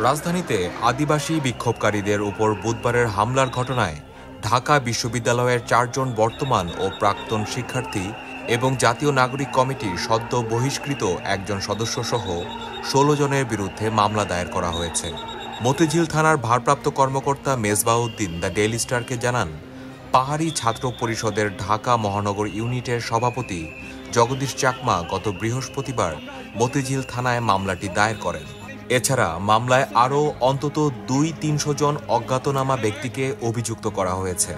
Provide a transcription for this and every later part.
রাজধানীতে আদিবাসী বিক্ষোভকারীদের উপর বুধবারের হামলার ঘটনায় ঢাকা বিশ্ববিদ্যালয়ের ৪ জন বর্তমান ও প্রাক্তন শিক্ষার্থী এবং জাতীয় নাগরিক কমিটির সদ্য বহিষ্কৃত একজন সদস্যসহ ১৬ জনের বিরুদ্ধে মামলা দায়ের করা হয়েছে। মতিঝিল থানার ভারপ্রাপ্ত কর্মকর্তা মেজবাউদ্দিন দ্য ডেইলি স্টারকে জানান, পাহাড়ি ছাত্র পরিষদের ঢাকা মহানগর ইউনিটের সভাপতি জগদীশ চাকমা গত বৃহস্পতিবার মতিঝিল থানায় মামলাটি দায়ের করেন। এছাড়া মামলায় আরও অন্তত ২-৩০০ জন অজ্ঞাতনামা ব্যক্তিকে অভিযুক্ত করা হয়েছে।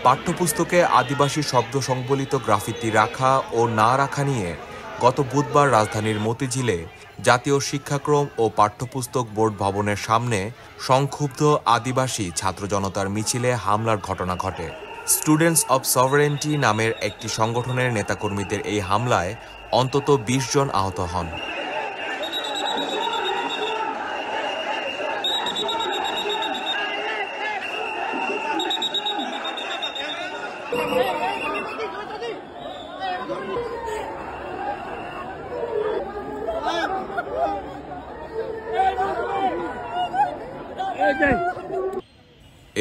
পাঠ্যপুস্তকে আদিবাসী শব্দ সংবলিত গ্রাফিতি রাখা ও না রাখা নিয়ে গত বুধবার রাজধানীর মতিঝিলে জাতীয় শিক্ষাক্রম ও পাঠ্যপুস্তক বোর্ড ভবনের সামনে সংক্ষুব্ধ আদিবাসী ছাত্র জনতার মিছিলে হামলার ঘটনা ঘটে। স্টুডেন্টস অব সভারেন্টি নামের একটি সংগঠনের নেতাকর্মীদের এই হামলায় অন্তত ২০ জন আহত হন।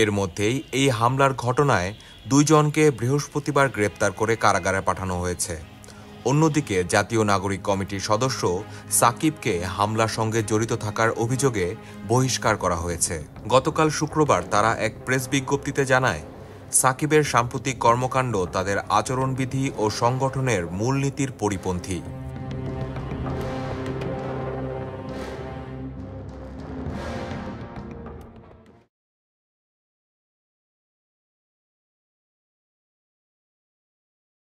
এর মধ্যেই এই হামলার ঘটনায় ২ জনকে বৃহস্পতিবার গ্রেপ্তার করে কারাগারে পাঠানো হয়েছে। অন্যদিকে জাতীয় নাগরিক কমিটির সদস্য সাকিবকে হামলার সঙ্গে জড়িত থাকার অভিযোগে বহিষ্কার করা হয়েছে। গতকাল শুক্রবার তারা এক প্রেস বিজ্ঞপ্তিতে জানায়, সাকিবের সাম্প্রতিক কর্মকাণ্ড তাদের আচরণবিধি ও সংগঠনের মূলনীতির পরিপন্থী।